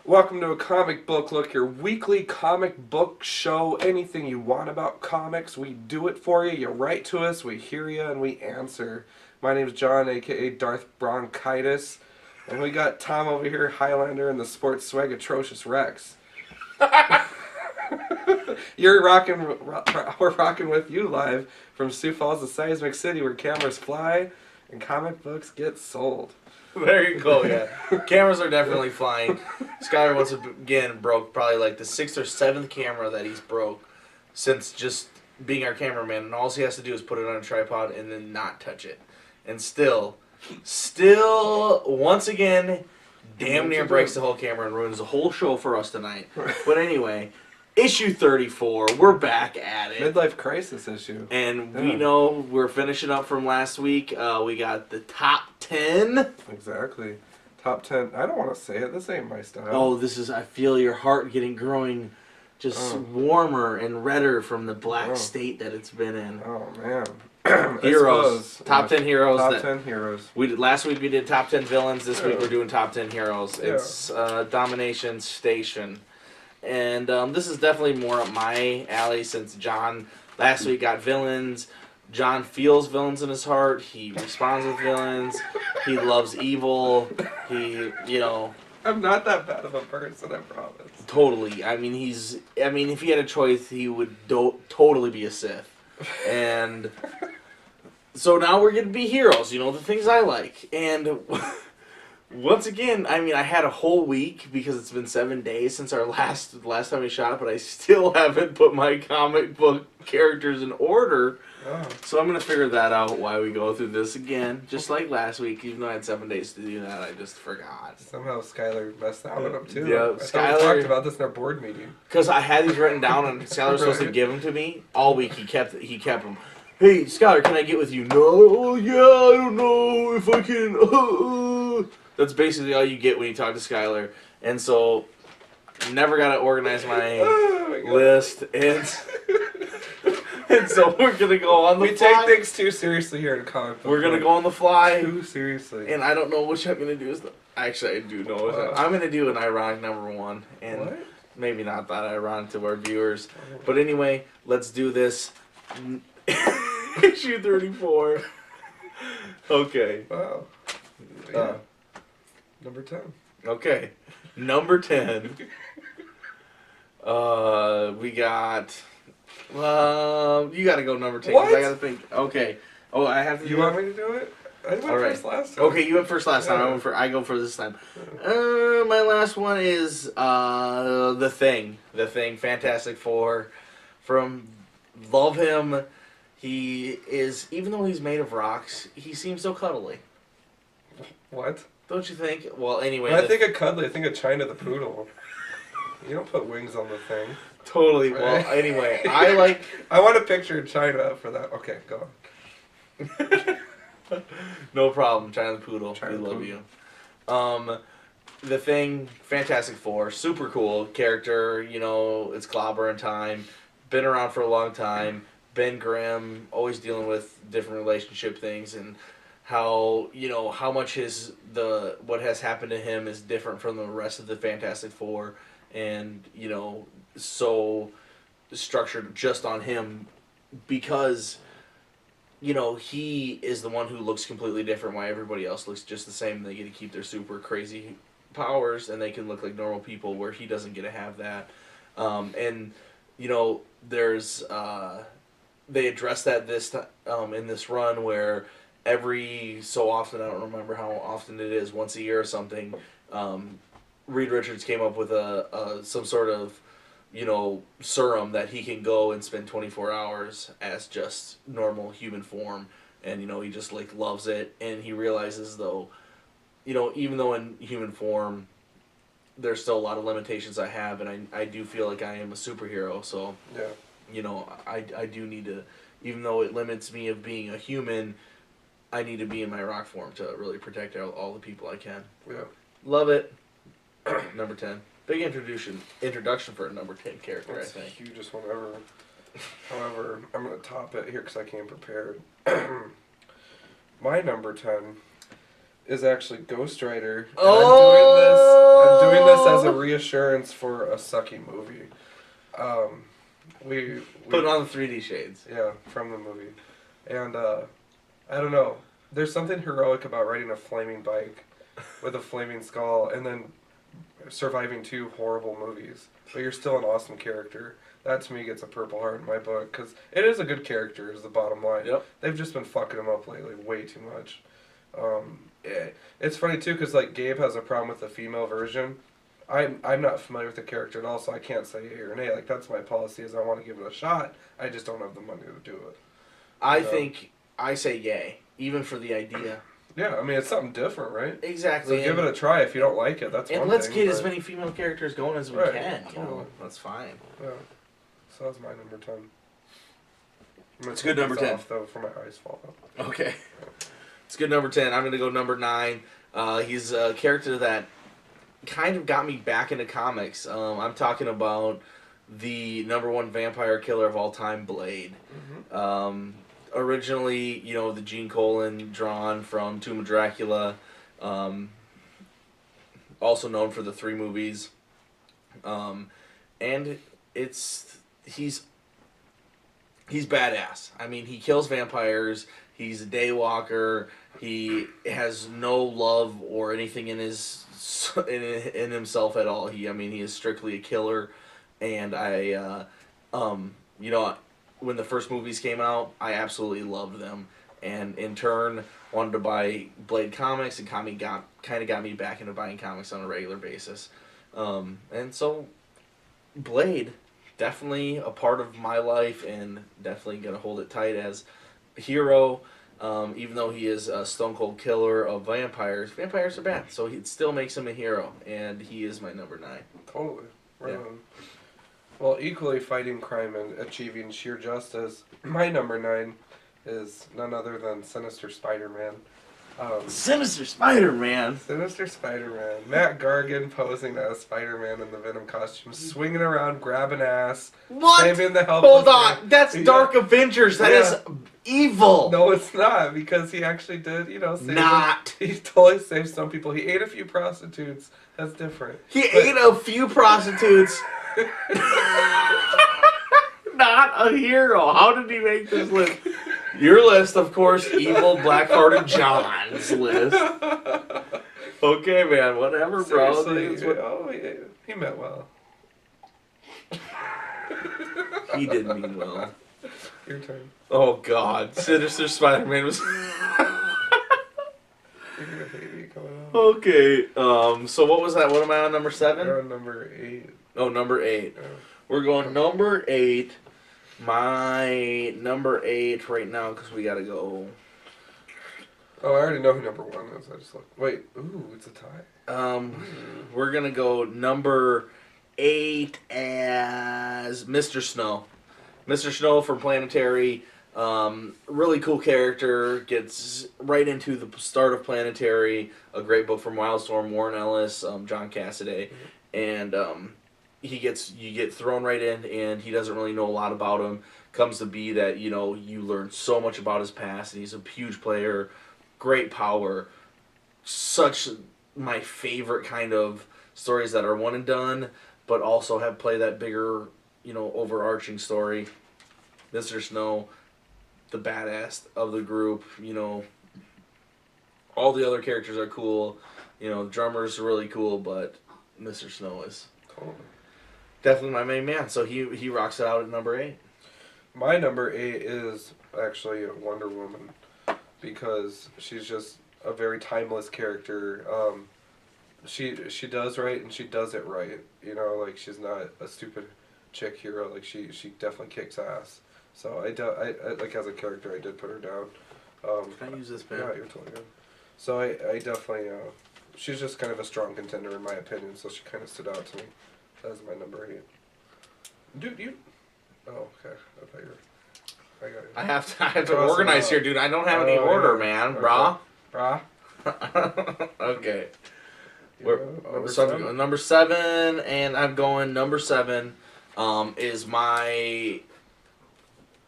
Welcome to a comic book look, your weekly comic book show. Anything you want about comics, we do it for you. You write to us, we hear you, and we answer. My name's John, aka Darth Bronchitis, and we got Tom over here, Highlander, and the Sports Swag Atrocious Rex. We're rocking with you live from Sioux Falls, the Seismic City, where cameras fly and comic books get sold. There you go, yeah. Cameras are definitely flying. Skyler once again broke probably like the 6th or 7th camera that he's broke since just being our cameraman, and all he has to do is put it on a tripod and then not touch it. And still, once again, damn near breaks the whole camera and ruins the whole show for us tonight. But anyway, issue 34, we're back at it. Midlife crisis issue. And we know we're finishing up from last week. We got the top 10. Exactly. Top 10. I don't want to say it. This ain't my style. Oh, this is, I feel your heart growing just warmer and redder from the black state that it's been in. Oh, man. Heroes. Top 10 heroes. Top 10 heroes. Last week we did top 10 villains. This week we're doing top 10 heroes. It's Domination Station. And this is definitely more up my alley since John last week got villains. John feels villains in his heart. He responds with villains. He loves evil. I'm not that bad of a person, I promise. Totally. I mean, if he had a choice, he would totally be a Sith. And so now we're going to be heroes, the things I like. And once again, I mean, I had a whole week because it's been 7 days since our last time we shot, but I still haven't put my comic book characters in order. Oh. So I'm going to figure that out while we go through this again, just like last week. Even though I had 7 days to do that, I just forgot. Somehow Skyler messed that one up too. Yeah, Skyler talked about this in our board meeting. Because I had these written down, and Skyler was supposed to give them to me all week. He kept them. Hey, Skyler, can I get with you? No, yeah, I don't know if I can. That's basically all you get when you talk to Skyler. And so, never got to organize my list. And so we're going to go on the fly. We take things too seriously here in comic book. We're going to go on the fly. Too seriously. And I don't know which I'm going to do. Actually, I do know. I'm going to do an ironic number one. And what? Maybe not that ironic to our viewers. But anyway, let's do this. Issue 34. Okay. Wow. Yeah. Number 10. Okay. Number 10. We got... you gotta go number 10. What? 'Cause I gotta think. Okay. Oh, I have to You want me to do it? I went first last time. Okay, you went first last time. I go for this time. My last one is The Thing. The Thing. Fantastic Four. Love him. He is, even though he's made of rocks, he seems so cuddly. What? Don't you think? Well, anyway. When I think of cuddly, I think of China the Poodle. You don't put wings on the thing. Totally. Right? Well, anyway, I want to picture China for that. Okay, go on. No problem, China the Poodle. China we the love Poodle. you. The Thing, Fantastic Four, super cool character. It's clobbering time. Been around for a long time. Ben Grimm, always dealing with different relationship things, and how much what has happened to him is different from the rest of the Fantastic Four, and so structured just on him because he is the one who looks completely different while everybody else looks just the same. They get to keep their super crazy powers and they can look like normal people, where he doesn't get to have that. There's they address that in this run where every so often, I don't remember how often it is, once a year or something, Reed Richards came up with some sort of serum that he can go and spend 24 hours as just normal human form, and he just loves it, and he realizes though, even though in human form there's still a lot of limitations I have, and I do feel like I am a superhero, so yeah. I do need to, even though it limits me of being a human, I need to be in my rock form to really protect all the people I can. Yeah. Love it. Number 10. Big introduction for a number 10 character, That's I think. the hugest one ever. However, I'm going to top it here because I came prepared. My number 10 is actually Ghost Rider. And I'm doing this as a reassurance for a sucky movie. We put on the 3D shades. Yeah, from the movie, and I don't know. There's something heroic about riding a flaming bike with a flaming skull and then surviving 2 horrible movies, but you're still an awesome character. That to me gets a Purple Heart in my book because it is a good character. Is the bottom line. Yep. They've just been fucking him up lately, way too much. It's funny too because like Gabe has a problem with the female version. I'm not familiar with the character at all, so I can't say yay or nay. Like that's my policy is I want to give it a shot. I just don't have the money to do it. I think I say yay, even for the idea. Yeah, I mean it's something different, right? Exactly. So give it a try. If you don't like it, that's one thing. And let's get as many female characters going as we Right, can. totally. You know, that's fine. Yeah. So that's my number 10. It's good number 10. Off, though, for my eyes fall out. Okay. It's good number 10. I'm going to go number 9. He's a character that kind of got me back into comics. I'm talking about the number 1 vampire killer of all time, Blade. Mm-hmm. Originally, you know, the Gene Colan drawn from Tomb of Dracula. Also known for the 3 movies. And he's badass. I mean, he kills vampires. He's a daywalker. He has no love or anything in himself at all. He is strictly a killer. And you know, when the first movies came out, I absolutely loved them. And in turn, wanted to buy Blade comics, and kind of got me back into buying comics on a regular basis. And so, Blade, definitely a part of my life, and definitely gonna hold it tight as a hero. Even though he is a stone cold killer of vampires, vampires are bad, so it still makes him a hero, and he is my number 9. Totally. Right on. Well, equally fighting crime and achieving sheer justice, my number 9 is none other than Sinister Spider-Man. Sinister Spider-Man. Sinister Spider-Man. Matt Gargan posing as Spider-Man in the Venom costume, swinging around, grabbing ass, saving the helpless. Hold on, that's Dark Avengers. That is evil. No, it's not, because he actually did, you know, save He totally saved some people. He ate a few prostitutes. That's different. Ate a few prostitutes. Not a hero. How did he make this list? Your list, of course, evil, black-hearted John's list. Okay, man, whatever, bro. He meant well. He didn't mean well. Your turn. Oh, God. Sinister Spider-Man was... You're gonna hate me coming out. Okay, so what was that? What am I on, number 7? You're on number 8. Oh, number 8. Yeah. We're going number 8. My number 8 right now, because we gotta go. Oh, I already know who number 1 is. I just looked. Wait, ooh, it's a tie. We're gonna go number 8 as Mr. Snow. Mr. Snow from Planetary. Really cool character. Gets right into the start of Planetary. A great book from Wildstorm, Warren Ellis, John Cassaday, and you get thrown right in, and he doesn't really know a lot about him. Comes to be that, you know, you learn so much about his past, and he's a huge player, great power. Such my favorite kind of stories that are one and done, but also have play that bigger, you know, overarching story. Mr. Snow, the badass of the group, you know. All the other characters are cool. You know, the drummer's really cool, but Mr. Snow is definitely my main man. So he rocks it out at number 8. My number 8 is actually Wonder Woman, because she's just a very timeless character. She does right, and she does it right. You know, like, she's not a stupid chick hero. Like, she definitely kicks ass. So I like, as a character, I did put her down. Can I use this pen? Yeah, you're totally good. So I definitely, she's just kind of a strong contender in my opinion, so she kind of stood out to me. That's my number 8. Dude, you... Oh, okay. I thought you were... I got it. I have to organize here, dude. I don't have any order, man. Okay. Brah. Okay. Number 7? Number 7, and I'm going number 7 is my...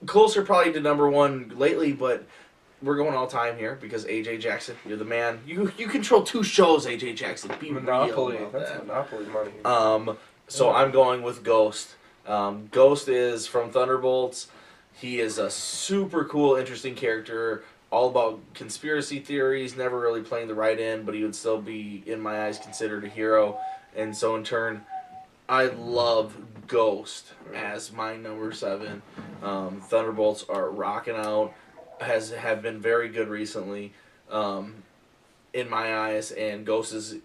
Closer probably to number 1 lately, but we're going all time here because AJ Jackson, you're the man. You control 2 shows, AJ Jackson. Be Monopoly. real about That's that. Monopoly money. So I'm going with Ghost. Ghost is from Thunderbolts. He is a super cool, interesting character, all about conspiracy theories, never really playing the right end, but he would still be, in my eyes, considered a hero. And so in turn, I love Ghost as my number 7. Thunderbolts are rocking out, have been very good recently, in my eyes, and Ghost is,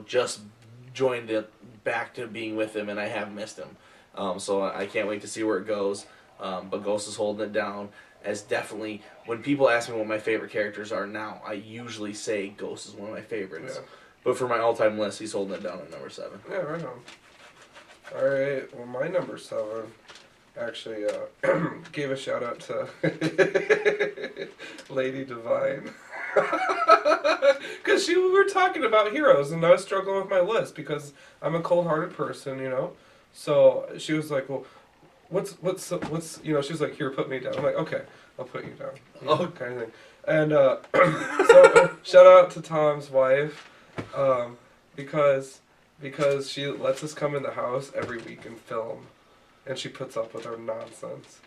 just joined it back to being with him, and I have missed him. So I can't wait to see where it goes. But Ghost is holding it down as definitely, when people ask me what my favorite characters are now, I usually say Ghost is one of my favorites. Yeah. But for my all-time list, he's holding it down at number 7. Yeah, right on. Alright, well, my number 7 actually gave a shout out to Lady Divine. Because we were talking about heroes, and I was struggling with my list because I'm a cold-hearted person, So she was like, well, what's she was like, here, put me down. I'm like, okay, I'll put you down. Oh. Kind of thing. And so shout out to Tom's wife, because she lets us come in the house every week and film, and she puts up with our nonsense.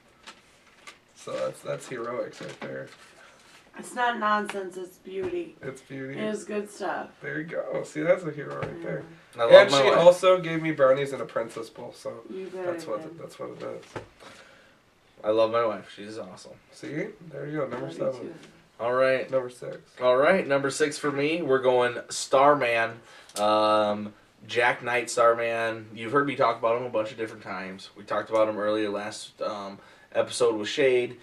So that's heroics right there. It's not nonsense, it's beauty. It's beauty. It is good stuff. There you go. See, that's a hero right there. I love And my she wife. also gave me brownies and a princess bowl, so You that's better what than. that's what it is. I love my wife. She's awesome. See, there you go. Number Love you 7, too. All right. number 6. All right, number 6 for me. We're going Starman. Jack Knight Starman. You've heard me talk about him a bunch of different times. We talked about him earlier last episode with Shade,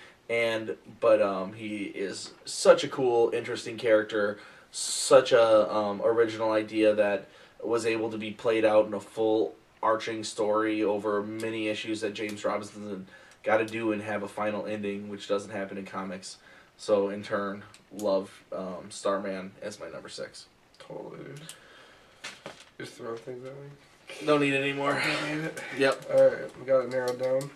but he is such a cool, interesting character. Such a original idea that was able to be played out in a full arching story over many issues that James Robinson got to do and have a final ending, which doesn't happen in comics. So in turn, love Starman as my number 6. Totally. Just throwing things at me. Don't need it anymore. Need it. Yep. All right, we got it narrowed down.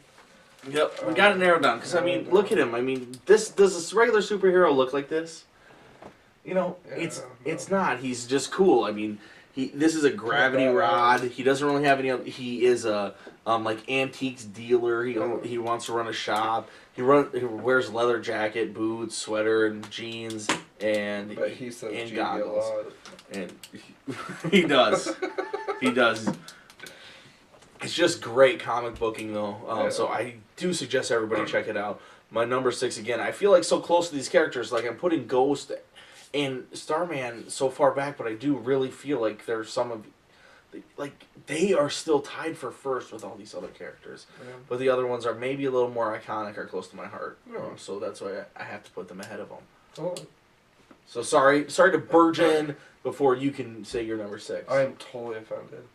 Yep. We got it narrowed down because I mean, look at him. I mean, does this regular superhero look like this? Yeah, It's no. not. He's just cool. I mean, this is a gravity rod. He doesn't really have any. He is a like antiques dealer. He wants to run a shop. He wears leather jacket, boots, sweater, and jeans, and But he says and GD goggles. a lot. And he does. He does. It's just great comic booking, though. Yeah. So I do suggest everybody check it out. My number 6 again. I feel like so close to these characters. Like I'm putting Ghost and Starman so far back, but I do really feel like there's some of, like they are still tied for first with all these other characters. Yeah. But the other ones are maybe a little more iconic or close to my heart. Yeah. So that's why I have to put them ahead of them. Totally. So sorry to barge in before you can say your number 6. I am totally offended.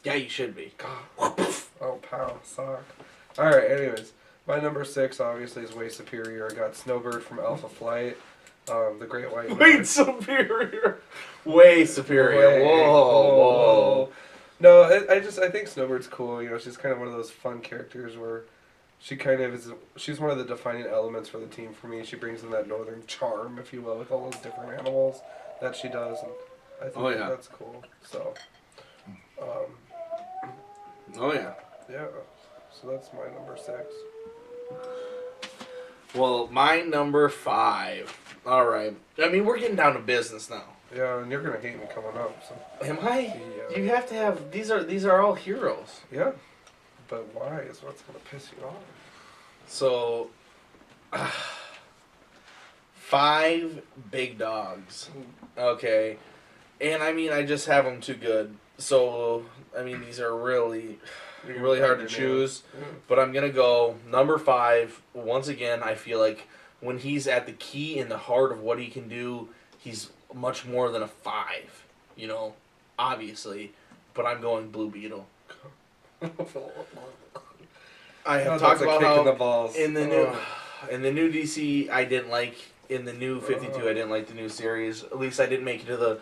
Yeah, you should be. God. Oh, pow, sock. Alright, anyways. My number 6 obviously is way superior. I got Snowbird from Alpha Flight. The Great White Man. Way superior. Way superior. Way. Whoa. No, I think Snowbird's cool. She's kind of one of those fun characters where she kind of is. She's one of the defining elements for the team for me. She brings in that northern charm, if you will, with all those different animals that she does, and I think that's cool. So, Oh, yeah. yeah. So that's my number 6. Well, my number 5. All right. I mean, we're getting down to business now. Yeah, and you're gonna hate me coming up. So. Am I? Yeah. You have to have... These are all heroes. Yeah. But why is what's gonna piss you off? So... 5 big dogs. Okay. And, I mean, I just have them too good. So, I mean, these are really hard to choose. Yeah. But I'm going to go number 5. Once again, I feel like when he's at the key in the heart of what he can do, he's much more than a 5. Obviously. But I'm going Blue Beetle. I have talked about how in the balls. in the new DC I didn't like. In the new 52, I didn't like the new series. At least I didn't make it to the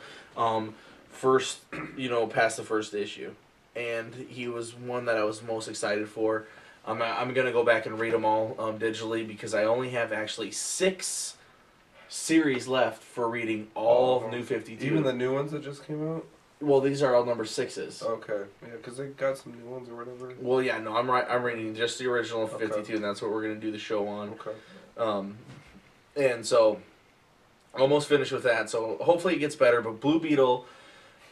first, past the first issue. And he was one that I was most excited for. I'm going to go back and read them all digitally because I only have actually 6 series left for reading all Oh, of New 52. Even the new ones that just came out? Well, these are all number 6s. Okay. Yeah, because they got some new ones or whatever. Well, yeah, no, I'm reading just the original Okay. 52, and that's what we're going to do the show on. Okay. And so, almost finished with that, so hopefully it gets better, but Blue Beetle...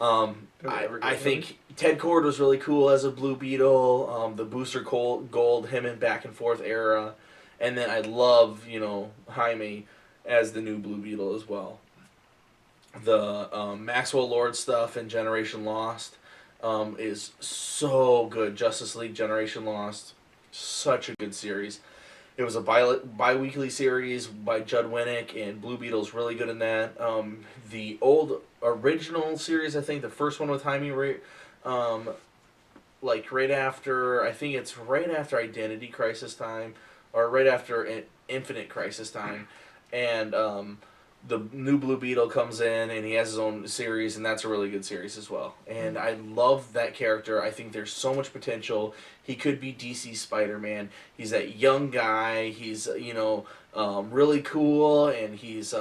Did it ever get I better? think Ted Kord was really cool as a Blue Beetle. The Booster Gold, him in back and forth era, and then I love Jaime as the new Blue Beetle as well. The Maxwell Lord stuff in Generation Lost is so good. Justice League Generation Lost, such a good series. It was a bi-weekly series by Judd Winnick, and Blue Beetle's really good in that. The old original series, I think, the first one with Jaime, right after, I think it's right after Identity Crisis time, or right after Infinite Crisis time, and the new Blue Beetle comes in, and he has his own series, and that's a really good series as well. And I love that character. I think there's so much potential. He could be DC Spider-Man. He's that young guy. He's, really cool, and he's,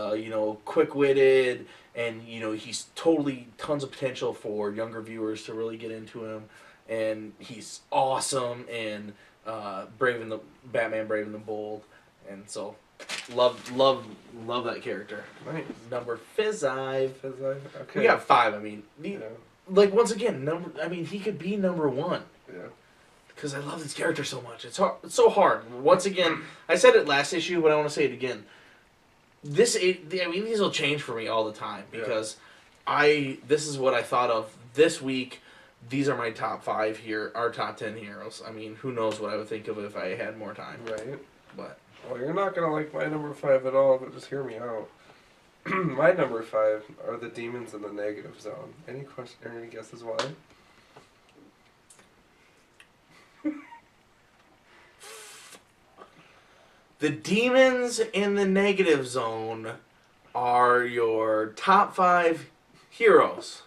quick-witted, and, he's totally tons of potential for younger viewers to really get into him. And he's awesome, and Batman Brave and the Bold. And so... Love that character. Nice. Number 5. Okay. We got 5. I mean, Yeah. once again, he could be number 1 Yeah. because I love this character so much. It's hard. It's so hard. Once again, I said it last issue, but I want to say it again. These will change for me all the time because this is what I thought of this week. These are my top 5 here, our top 10 heroes. I mean, who knows what I would think of if I had more time. Right. But. Well, you're not going to like my number 5 at all, but just hear me out. My number 5 are the demons in the negative zone. Any question or any guesses why? The demons in the negative zone are your top 5 heroes.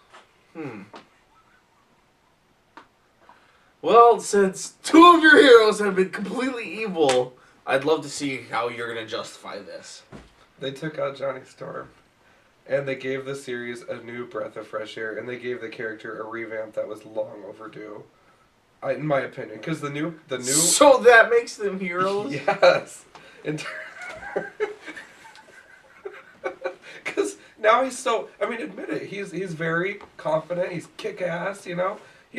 Well, since 2 of your heroes have been completely evil, I'd love to see how you're going to justify this. They took out Johnny Storm, and they gave the series a new breath of fresh air, and they gave the character a revamp that was long overdue. In my opinion, because the new. So that makes them heroes. Yes, because now he's so. I mean, admit it. He's very confident. He's kick ass. He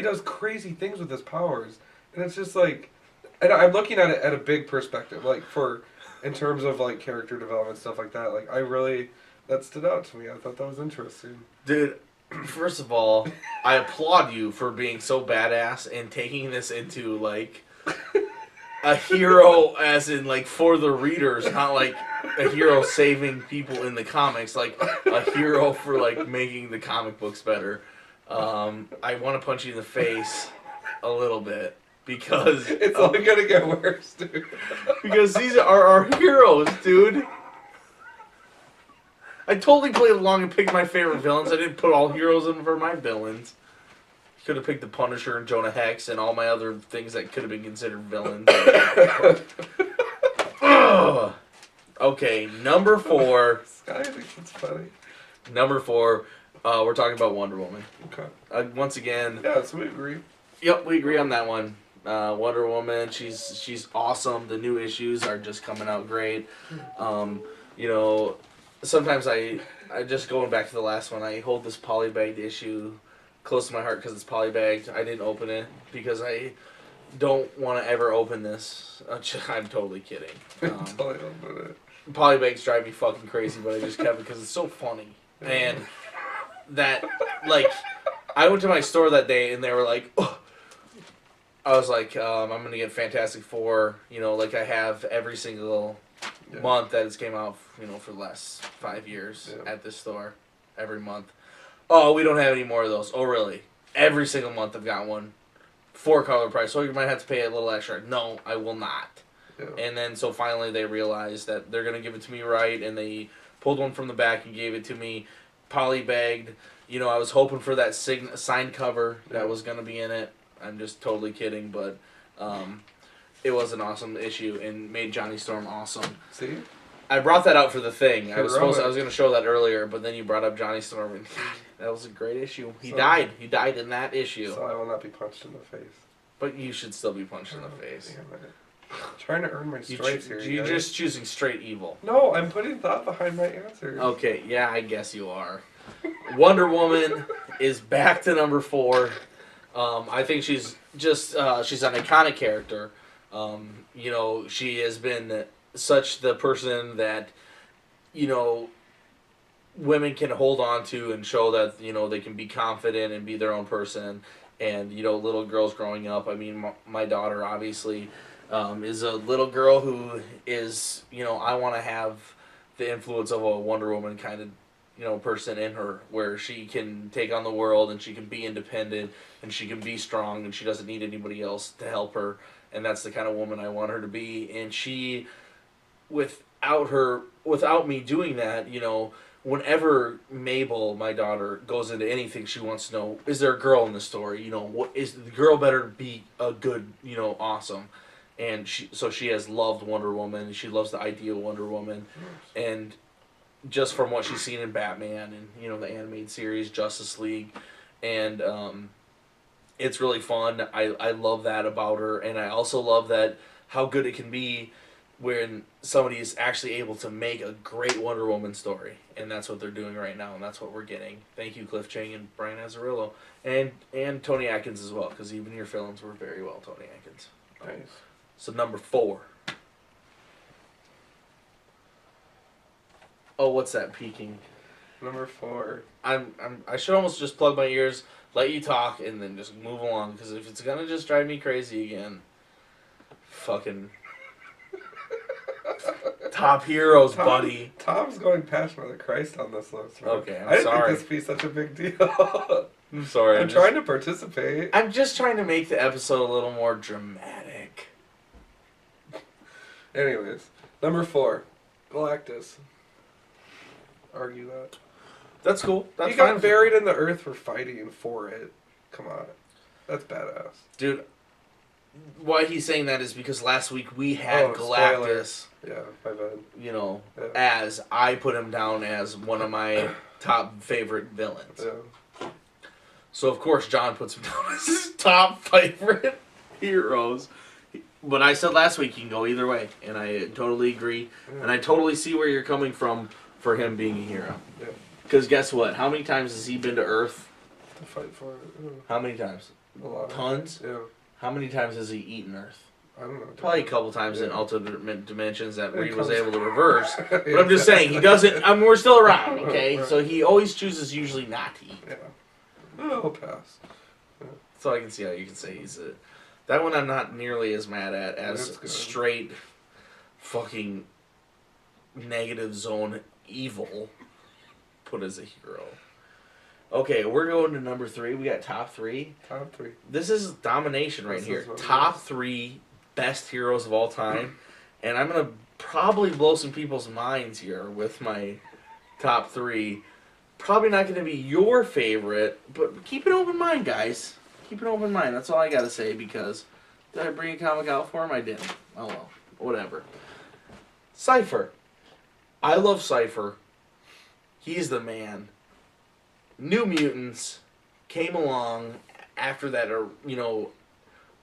does crazy things with his powers, and it's just like. And I'm looking at it at a big perspective, in terms of character development, stuff like that. That stood out to me. I thought that was interesting. Dude, first of all, I applaud you for being so badass and taking this into a hero, as in for the readers, not a hero saving people in the comics, a hero for making the comic books better. I want to punch you in the face a little bit. Because it's only gonna get worse, dude. Because these are our heroes, dude. I totally played along and picked my favorite villains. I didn't put all heroes in for my villains. Could have picked the Punisher and Jonah Hex and all my other things that could have been considered villains. Okay, number 4. I think that's funny. Number 4, we're talking about Wonder Woman. Okay. Once again. Yeah, so we agree. Yep, we agree on that one. Wonder Woman, she's awesome. The new issues are just coming out great. Sometimes I just going back to the last one, I hold this polybagged issue close to my heart because it's polybagged. I didn't open it because I don't want to ever open this. I'm totally kidding. Totally open it. Polybags drive me fucking crazy, but I just kept it because it's so funny. And that, I went to my store that day and they were like, oh. I was like, I'm going to get Fantastic Four, I have every single month that it's came out, for the last 5 years at this store, every month. Oh, we don't have any more of those. Oh, really? Every single month I've got one. 4-color price. So you might have to pay a little extra. No, I will not. Yeah. And then so finally they realized that they're going to give it to me right, and they pulled one from the back and gave it to me polybagged. I was hoping for that signed cover that was going to be in it. I'm just totally kidding, but it was an awesome issue and made Johnny Storm awesome. See? I brought that out for the thing. I was Heroic. going to show that earlier, but then you brought up Johnny Storm, and that was a great issue. He So- died. He died in that issue. So I will not be punched in the face. But you should still be punched in the face. Damn it. Trying to earn my You stripes here. you're guys. just choosing straight evil. No, I'm putting thought behind my answers. Okay, yeah, I guess you are. Wonder Woman is back to number 4. I think she's just she's an iconic character. You know, she has been such the person that, you know, women can hold on to and show that, you know, they can be confident and be their own person. And, you know, little girls growing up, I mean, my daughter obviously is a little girl who is, you know, I want to have the influence of a Wonder Woman kind of, you know, person in her, where she can take on the world and she can be independent and she can be strong and she doesn't need anybody else to help her. And that's the kind of woman I want her to be. And she, without me doing that, you know, whenever Mabel, my daughter, goes into anything, she wants to know, is there a girl in the story? You know, what is the girl better be a good, you know, awesome? And she has loved Wonder Woman. She loves the idea of Wonder Woman, and just from what she's seen in Batman and, you know, the animated series, Justice League, and it's really fun. I love that about her, and I also love that how good it can be when somebody is actually able to make a great Wonder Woman story, and that's what they're doing right now, and that's what we're getting. Thank you, Cliff Chang and Brian Azzarello, and Tony Atkins as well, because even your villains were very well Tony Atkins. Nice. So number 4. Oh, what's that peeking? Number 4. I should almost just plug my ears, let you talk, and then just move along, because if it's gonna just drive me crazy again, fucking top heroes, buddy. Tom's going Passion of the Christ on this list. Man. Okay, I'm I didn't sorry. think this would be such a big deal. I'm sorry. I'm trying to participate. I'm just trying to make the episode a little more dramatic. Anyways, number 4, Galactus. Argue that. That's cool. That's He fine. got buried in the earth for fighting for it. Come on. That's badass. Dude, why he's saying that is because last week we had Oh, Galactus, Yeah, my bad. you know, Yeah. as I put him down as one of my top favorite villains. Yeah. So, of course, John puts him down as his top favorite heroes. But I said last week you can go either way, and I totally agree. And I totally see where you're coming from for him being a hero. Yeah. Because guess what? How many times has he been to Earth? To fight for it. How many times? A lot. Tons? Yeah. How many times has he eaten Earth? I don't know. Probably a couple times in Yeah. alternate dimensions that It Reed was comes- able to reverse. But I'm just saying, he doesn't... I mean, we're still around, okay? Right. So he always chooses usually not to eat. Yeah. I'll pass. So I can see how you can say he's a... That one I'm not nearly as mad at as That's good. straight fucking negative zone evil put as a hero. Okay, we're going to number 3. We got top 3. Top 3. This is domination right This here. is what it Top is. 3 best heroes of all time. And I'm going to probably blow some people's minds here with my top 3. Probably not going to be your favorite, but keep an open mind, guys. Keep an open mind. That's all I got to say, because did I bring a comic out for him? I didn't. Oh well. Whatever. Cypher. I love Cypher. He's the man. New Mutants came along after that, or, you know,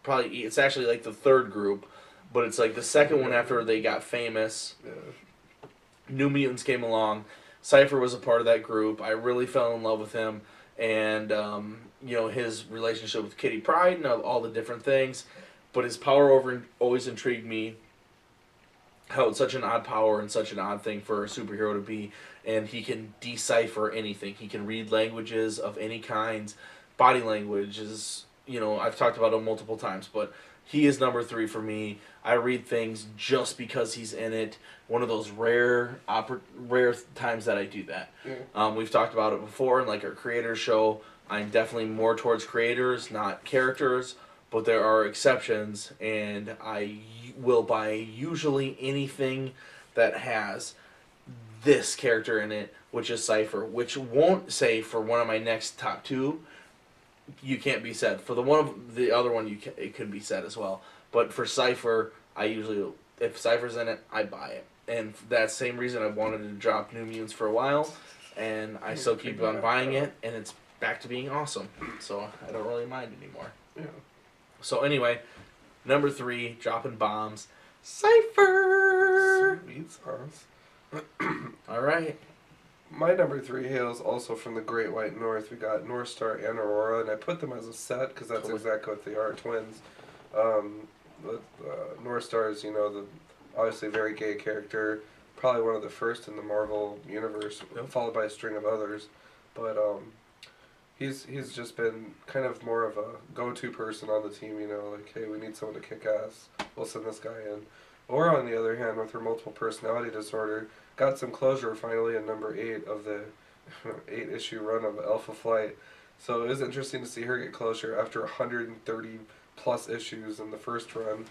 probably, it's actually like the 3rd group, but it's like the 2nd one after they got famous. Yeah. New Mutants came along. Cypher was a part of that group. I really fell in love with him, and you know, his relationship with Kitty Pryde and all the different things. But his power always intrigued me. How it's such an odd power and such an odd thing for a superhero to be, and he can decipher anything. He can read languages of any kinds. Body language is, you know, I've talked about him multiple times, but he is number 3 for me. I read things just because he's in it. One of those rare times that I do that. Yeah. We've talked about it before in like our creators show. I'm definitely more towards creators, not characters, but there are exceptions, and I will buy usually anything that has this character in it, which is Cypher, which won't say for one of my next top 2, you can't be said. For the other one, it could be said as well. But for Cypher, I usually, if Cypher's in it, I buy it. and for that same reason, I wanted to drop New Mutants for a while, and I still keep on buying it, and it's back to being awesome. So I don't really mind anymore. Yeah. So anyway, number 3, dropping bombs, Cypher. Sweet sauce. All right. My number 3 hails also from the Great White North. We got North Star and Aurora, and I put them as a set because that's Totally. exactly what they are, twins. North Star is, the obviously very gay character, probably one of the first in the Marvel universe, Yep. followed by a string of others. But he's just been kind of more of a go-to person on the team. Like, hey, we need someone to kick ass. We'll send this guy in. Aura, on the other hand, with her multiple personality disorder, got some closure finally in number 8 of the 8-issue run of Alpha Flight. So it was interesting to see her get closure after 130 plus issues in the first run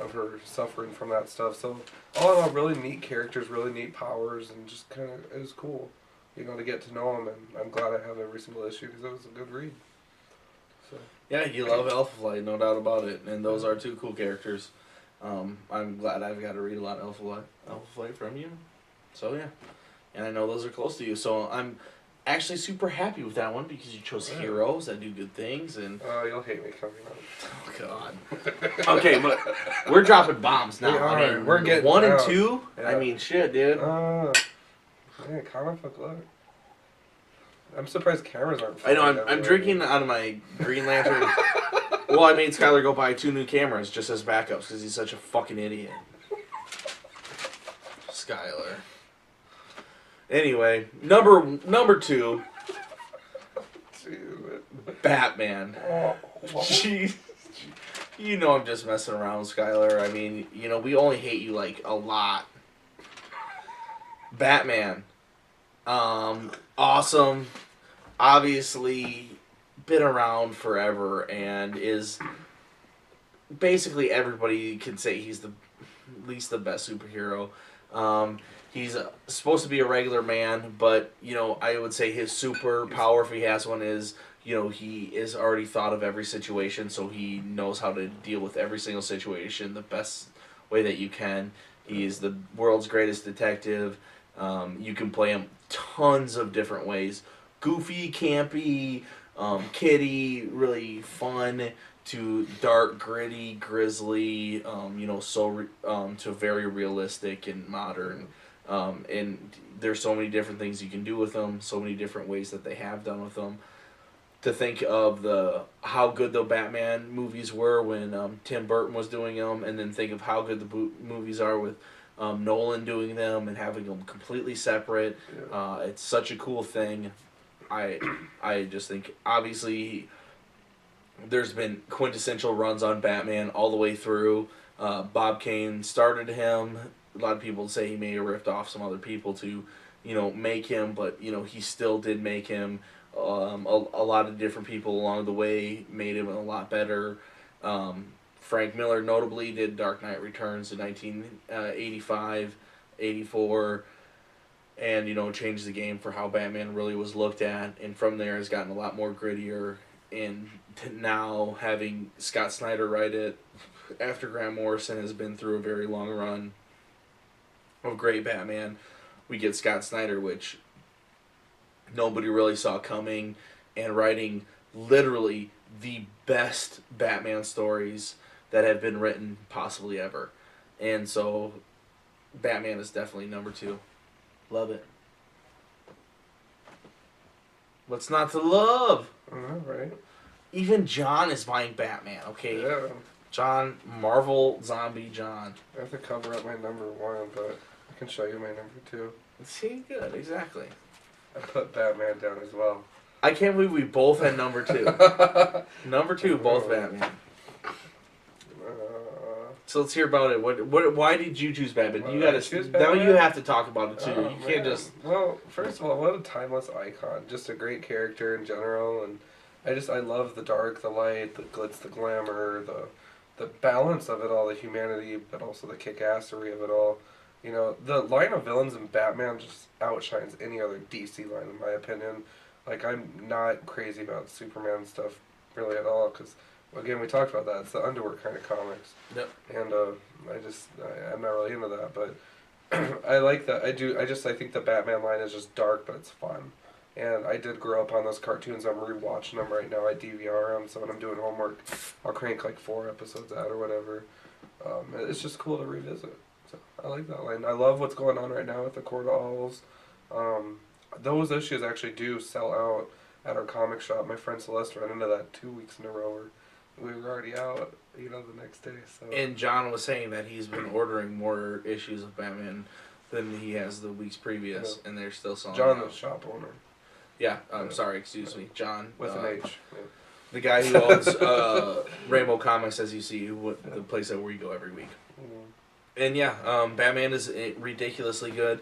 of her suffering from that stuff. So all in all, really neat characters, really neat powers, and just kind of, it was cool, to get to know them. And I'm glad I have every single issue because it was a good read. So Yeah, you love Alpha Flight, no doubt about it, and those are 2 cool characters. I'm glad I've got to read a lot of Alpha Flight from you. So yeah, and I know those are close to you. So I'm actually super happy with that one because you chose heroes that do good things. And you'll hate me coming up. oh god. Okay, but we're dropping bombs now. We are. I mean, We're getting 1 and out. 2. Yeah. I mean, shit, dude. Yeah, comic book look. I'm surprised cameras aren't. I know. I'm everywhere. drinking out of my Green Lantern. Well, I made Skyler go buy 2 new cameras just as backups because he's such a fucking idiot. Skyler. Anyway, number 2, Dude. Batman. Oh, what? Jeez. You know I'm just messing around, Skyler. I mean, we only hate you, like, a lot. Batman. Awesome. Obviously, been around forever and is... Basically, everybody can say he's at least the best superhero. He's supposed to be a regular man, but, I would say his superpower, if he has one, is... he is already thought of every situation, so he knows how to deal with every single situation the best way that you can. He is the world's greatest detective. You can play him tons of different ways. Goofy, campy, kiddie, really fun, to dark, gritty, grisly, to very realistic and modern. And there's so many different things you can do with them, so many different ways that they have done with them. To think of how good the Batman movies were when Tim Burton was doing them, and then think of how good the movies are with Nolan doing them and having them completely separate. Yeah. It's such a cool thing. I just think, obviously, there's been quintessential runs on Batman all the way through. Bob Kane started him. A lot of people say he may have ripped off some other people to, make him, but, he still did make him. A lot of different people along the way made him a lot better. Frank Miller notably did Dark Knight Returns in 1985, 84, and, changed the game for how Batman really was looked at. And from there has gotten a lot more grittier. And now having Scott Snyder write it after Grant Morrison has been through a very long run of great Batman, we get Scott Snyder, which nobody really saw coming, and writing literally the best Batman stories that have been written possibly ever. And so Batman is definitely number 2. Love it. What's not to love? Right. Even John is buying Batman, okay? Yeah. John, Marvel Zombie John. I have to cover up my number 1, but I can show you my number 2. See, good, exactly. I put Batman down as well. I can't believe we both had number 2. Number 2, both Batman. So let's hear about it. Why did you choose Batman? Why You did I gotta. choose Now Batman? you have to talk about it too. Oh, You can't man. just. Well, first of all, what a timeless icon. Just a great character in general, and I love the dark, the light, the glitz, the glamour, the balance of it all, the humanity, but also the kick-assery of it all. The line of villains in Batman just outshines any other DC line, in my opinion. Like, I'm not crazy about Superman stuff really at all, because, again, we talked about that. It's the underwear kind of comics. Yep. And I'm not really into that, but I like that. I do. I think the Batman line is just dark, but it's fun. And I did grow up on those cartoons. I'm rewatching them right now. I DVR them, so when I'm doing homework, I'll crank like 4 episodes out or whatever. It's just cool to revisit. So I like that line. I love what's going on right now with the Court of Owls. Those issues actually do sell out at our comic shop. My friend Celeste ran into that 2 weeks in a row. We were already out, the next day. So. And John was saying that he's been ordering more issues of Batman than he has the weeks previous, and they're still selling John, out. the shop owner. Yeah, I'm sorry, excuse me. John. With an H. Yeah. The guy who owns Rainbow Comics, as you see, the place that where you go every week. Mm-hmm. And yeah, Batman is ridiculously good.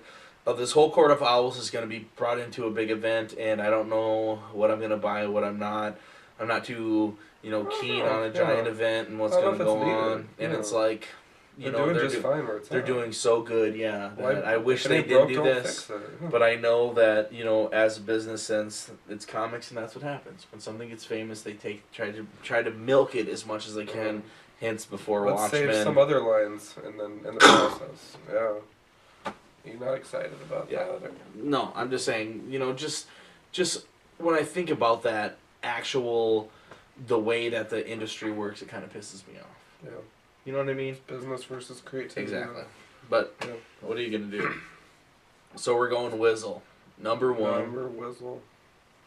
This whole Court of Owls is going to be brought into a big event, and I don't know what I'm going to buy, what I'm not. I'm not too, keen on a giant event and what's going to go on. And it's like, they're doing just fine where it's they're at. doing so good, yeah. I wish If it they ain't did broke, do don't this, fix it. but I know that as a business sense, it's comics, and that's what happens when something gets famous. They try to milk it as much as they can. Hence, before Let's Watchmen. save some other lines and then in the process. Yeah. You're not excited about that? Or? No, I'm just saying, just when I think about that the way that the industry works, it kind of pisses me off. Yeah. You know what I mean? Business versus creativity. Exactly. But what are you gonna do? So we're going Whizzle, number one. Number Whizzle,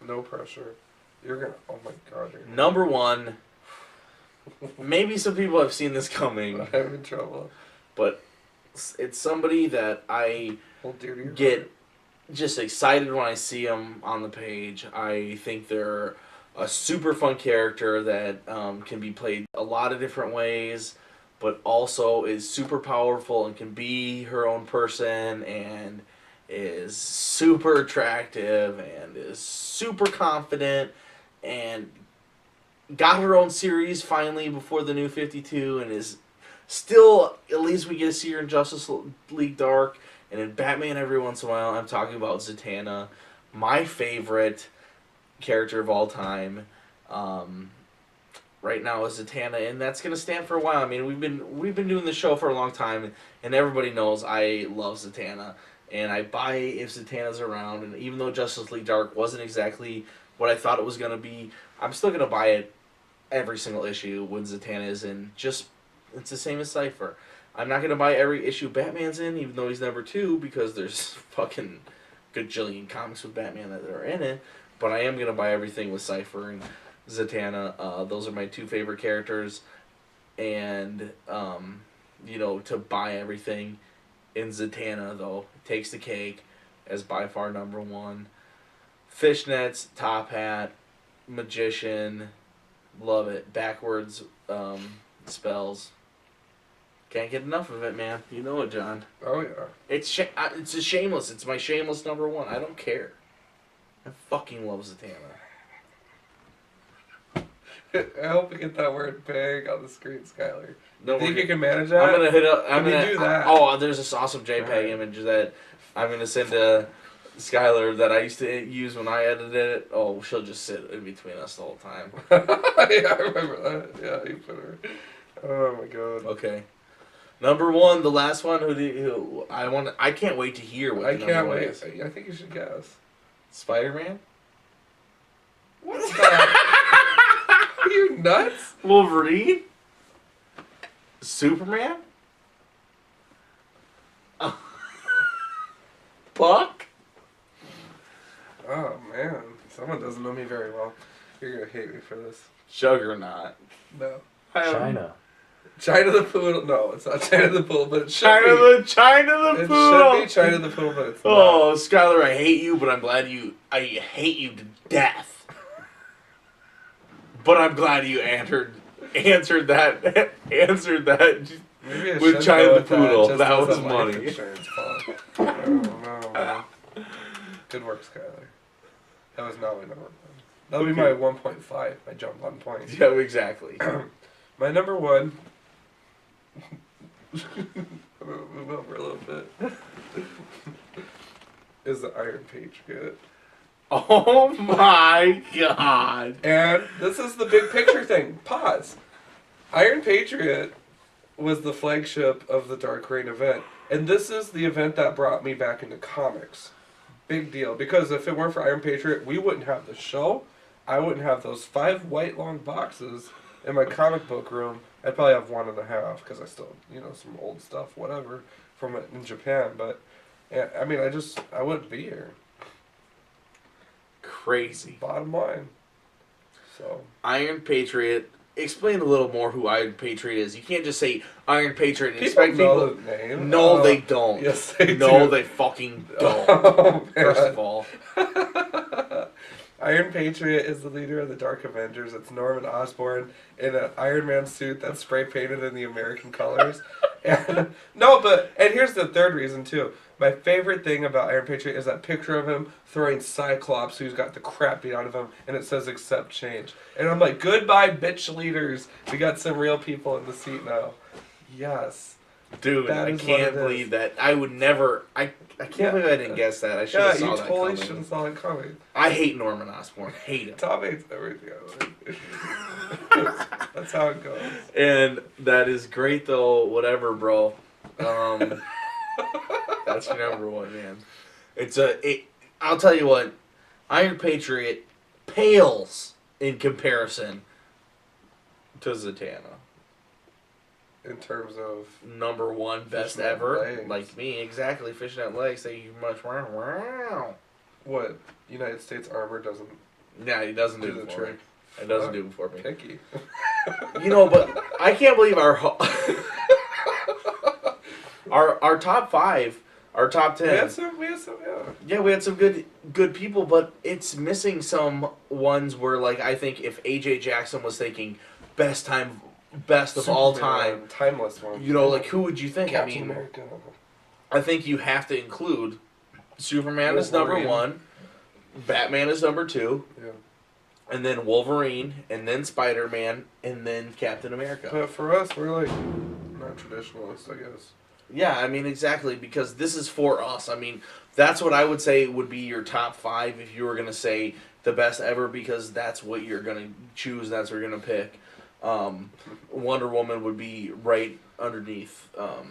no pressure. You're gonna. Oh my God. Number one. Maybe some people have seen this coming. I'm in trouble. But it's somebody that I Hold dear to your get heart. just excited when I see them on the page. I think they're a super fun character that can be played a lot of different ways, but also is super powerful and can be her own person and is super attractive and is super confident and got her own series finally before the New 52 and is still, at least we get to see her in Justice League Dark and in Batman every once in a while. I'm talking about Zatanna, my favorite character of all time. Right now is Zatanna, and that's gonna stand for a while. I mean, we've been doing the show for a long time, and everybody knows I love Zatanna, and I buy if Zatanna's around. And even though Justice League Dark wasn't exactly what I thought it was gonna be, I'm still gonna buy it every single issue when Zatanna is in. Just it's the same as Cypher. I'm not gonna buy every issue Batman's in, even though he's number 2, because there's fucking gajillion comics with Batman that are in it. But I am gonna buy everything with Cypher and Zatanna. Those are my 2 favorite characters, and to buy everything in Zatanna though takes the cake as by far number 1. Fishnets, top hat, magician, love it. Backwards spells. Can't get enough of it, man. You know it, John. Oh yeah. It's a shameless. It's my shameless number 1. I don't care. I fucking love Zatanna. I hope we get that word big on the screen, Skyler. No, You think you can manage that? I'm gonna hit up. I'm Can you gonna do that? Oh, there's this awesome JPEG Right. image that I'm gonna send to Skyler that I used to use when I edited it. Oh, she'll just sit in between us the whole time. Yeah, I remember that. Yeah, you put her. Oh my God. Okay. Number 1, the last one. Who I want? I can't wait to hear what. I the number can't one wait. is. I think you should guess. Spider-Man. What's that? Are you nuts? Wolverine. Superman. Buck. Oh man, someone doesn't know me very well. You're gonna hate me for this. Juggernaut. No. China. China the Poodle. No, it's not China the Poodle, but it should China be. the It Poodle. should be China the Poodle, but it's Oh, Skyler, I hate you, but I'm glad I hate you to death. But I'm glad you answered that Maybe I with should China go the with Poodle. just That as was a life money. insurance policy. Oh no, man. Good work, Skyler. That was not my number 1. That'll be my 1.5. I jumped on points. Yeah, exactly. My number 1. I'm gonna move over a little bit. Is the Iron Patriot. Oh my God. And this is the big picture thing. Pause. Iron Patriot was the flagship of the Dark Reign event. And this is the event that brought me back into comics. Big deal. Because if it weren't for Iron Patriot, we wouldn't have the show. I wouldn't have those 5 white long boxes in my comic book room. I'd probably have 1.5 because I still, some old stuff, whatever, from it in Japan. But, yeah, I mean, I wouldn't be here. Crazy. Bottom line. So. Iron Patriot. Explain a little more who Iron Patriot is. You can't just say Iron Patriot and People expect know people. the name. No, they don't. Yes, they do. No, they fucking don't. Oh, First of all. Iron Patriot is the leader of the Dark Avengers. It's Norman Osborn in an Iron Man suit that's spray painted in the American colors. And here's the third reason too. My favorite thing about Iron Patriot is that picture of him throwing Cyclops, who's got the crap beat out of him, and it says "Accept change." And I'm like, goodbye, bitch leaders. We got some real people in the seat now. Yes. Dude, I can't believe that. I would never. I can't believe I didn't guess that. I should have saw that coming. Yeah, you totally should have saw it coming. I hate Norman Osborn. Hate him. Tom hates everything. That's how it goes. And that is great, though. Whatever, bro. That's your number one, man. I'll tell you what. Iron Patriot pales in comparison to Zatanna. In terms of number one best fishnet ever, legs. like me, exactly. Fishnet legs. Thank you much. What? United States Armor doesn't Nah, he doesn't do the it for trick. me. It doesn't do it for me. Picky. But I can't believe our our top 5, our top 10. We had some, yeah. Yeah, we had some good people, but it's missing some ones where, like, I think if AJ Jackson was thinking best of all time, timeless one. like, who would you think? Captain America. I think you have to include Superman is number Wolverine. 1, Batman is number 2, Yeah. and then Wolverine, and then Spider-Man, and then Captain America. But for us, we're like not traditionalists, I guess. Yeah, I mean, exactly, because this is for us. I mean, that's what I would say would be your top 5 if you were going to say the best ever, because that's what you're going to choose, that's what you're going to pick. Wonder Woman would be right underneath. Yeah.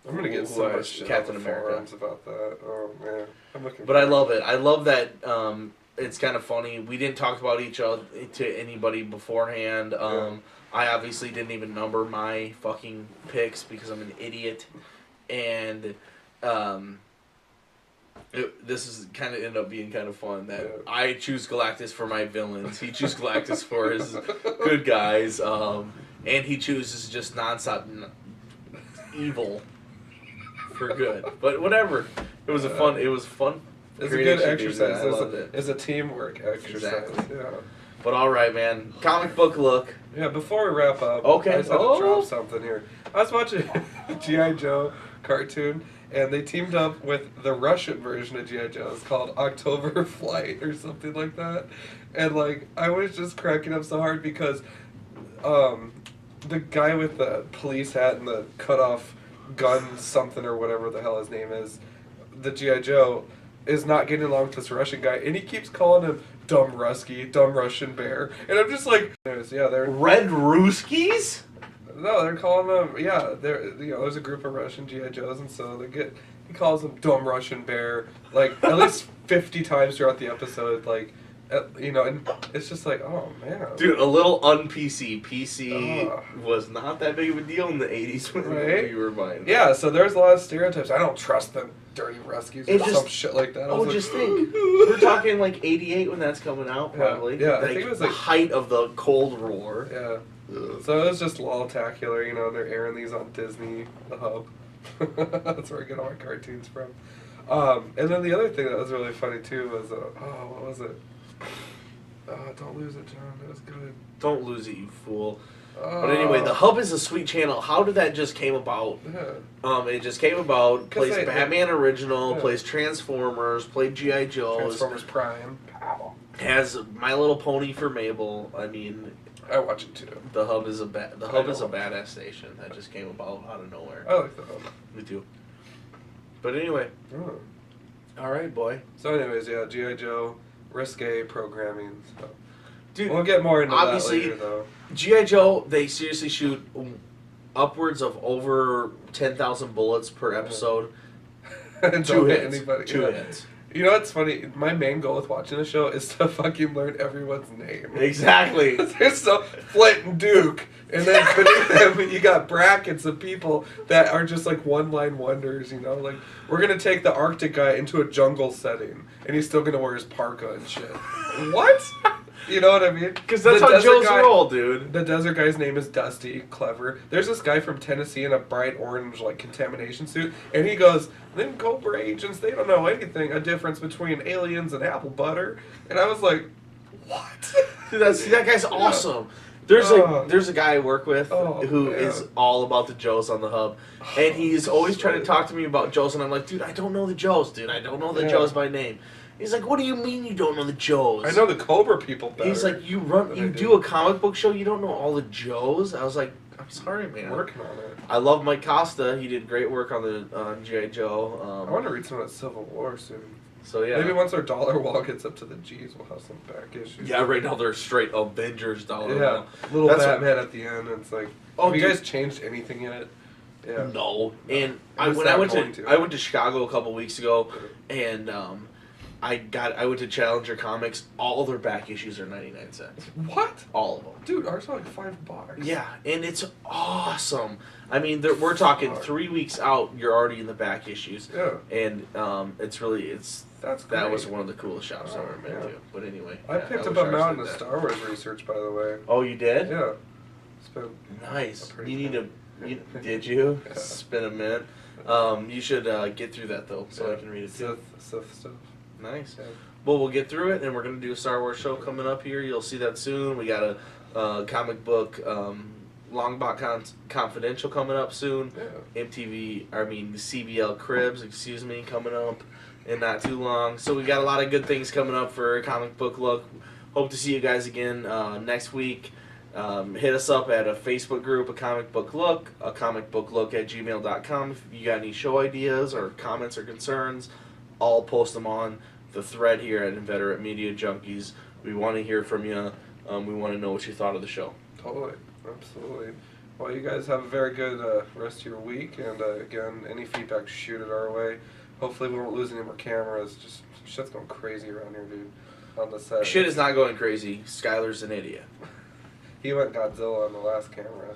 I'm going to get so much shit Captain on the America forums about that. Oh, man. I'm looking But I love it. I love that it's kind of funny. We didn't talk about each other to anybody beforehand. I obviously didn't even number my fucking picks because I'm an idiot. And this is kind of ended up being kind of fun that I choose Galactus for my villains. He chooses Galactus for his good guys. And he chooses just nonstop evil for good. But whatever. It was fun. It's a good exercise. I loved it. It's a teamwork exercise. Exactly. Yeah. But all right, man. Comic book look. Yeah, before we wrap up, Okay. I just had to drop something here. I was watching G.I. Joe cartoon, and they teamed up with the Russian version of G.I. Joe. It's called October Flight or something like that. And, like, I was just cracking up so hard because the guy with the police hat and the cut-off gun something or whatever the hell his name is, the G.I. Joe, is not getting along with this Russian guy, and he keeps calling him dumb Rusky, dumb Russian bear, and I'm just like, they're Red Ruskies? no, they're calling them, there's a group of Russian G.I. Joes, and so he calls them dumb Russian bear, like, at least 50 times throughout the episode, like, and it's just like, oh, man. Dude, a little un-PC. PC was not that big of a deal in the 80s when Right? we were buying. Yeah, so there's a lot of stereotypes. I don't trust them dirty Ruskies or some shit like that. I was like, just think. We're talking like 88 when that's coming out, probably. Yeah, I like, think it was the like height of the Cold War. Yeah. So it was just lol-tacular, they're airing these on Disney, the hub. That's where I get all my cartoons from. And then the other thing that was really funny too was, what was it? Don't lose it, John. That was good. Don't lose it, you fool. But anyway, the hub is a sweet channel. How did that just came about? Yeah. It just came about. Plays Batman original, yeah. plays Transformers, played G.I. Joe. Transformers Prime. Has My Little Pony for Mabel. I mean, I watch it too. the hub is a badass station that just came about out of nowhere. I like the hub. Me too. But anyway, all right, boy. So anyways, yeah, G.I. Joe, risque programming. So. Dude, We'll get more into obviously, that later, though. G.I. Joe, they seriously shoot upwards of over 10,000 bullets per episode. And Two don't hit hits. anybody. Two Yeah. hits. You know what's funny? My main goal with watching the show is to fucking learn everyone's name. Exactly. There's so Flint and Duke, and then beneath them you got brackets of people that are just like one-line wonders. You know, like we're gonna take the Arctic guy into a jungle setting, and he's still gonna wear his parka and shit. What? You know what I mean? Because that's The how desert Joe's guy- roll, dude. The desert guy's name is Dusty, clever. There's this guy from Tennessee in a bright orange like contamination suit, and he goes, "Them Cobra agents, they don't know anything a difference between aliens and apple butter." And I was like, "What?" Dude, that guy's awesome. There's a guy I work with who is all about the Joes on the hub, and he's always trying to talk to me about Joes, and I'm like, dude, I don't know the Joes, dude. I don't know the Joes by name. He's like, what do you mean you don't know the Joes? I know the Cobra people better. He's like, you do a comic book show, you don't know all the Joes? I was like, I'm sorry, man. Working on it. I love Mike Costa. He did great work on the G.I. Joe. I want to read some of that Civil War soon. So yeah. Maybe once our dollar wall gets up to the G's, we'll have some back issues. Yeah, right now they're straight Avengers dollar. Yeah, little That's Batman at the end. And it's like, have you guys changed anything yet? Yeah. No. And I'm when I went going to to. I went to Chicago a couple weeks ago, and I went to Challenger Comics. All their back issues are 99 cents. What? All of them. Dude, ours are like $5. Yeah, and it's awesome. I mean, we're talking 3 weeks out. You're already in the back issues. Yeah. And it's really That's that great. was one of the coolest shops I've ever been yeah. to. But anyway, I yeah, picked up wish a ours mountain did of that. Star Wars research, by the way. Oh, you did? Yeah. It's been Nice. A pretty You need good- to. Did you? Yeah. It's been a minute. You should get through that though, so I can read it too. Sith stuff. Nice. Yeah. Well, we'll get through it, and we're gonna do a Star Wars show coming up here. You'll see that soon. We got a comic book Longbot Confidential coming up soon. Yeah. CBL Cribs, excuse me, coming up in not too long. So we got a lot of good things coming up for Comic Book Look. Hope to see you guys again next week. Hit us up at a Facebook group, a comic book look at gmail.com. If you got any show ideas or comments or concerns, I'll post them on the thread here at Inveterate Media Junkies. We want to hear from you. We want to know what you thought of the show. Totally. Absolutely. Well, you guys have a very good rest of your week, and again, any feedback, shoot it our way. Hopefully we won't lose any more cameras. Just shit's going crazy around here, dude. On the set. Shit is not going crazy. Skyler's an idiot. He went Godzilla on the last camera.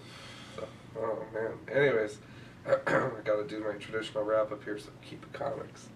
So, oh man. Anyways, I gotta do my traditional wrap up here, so keep it comics.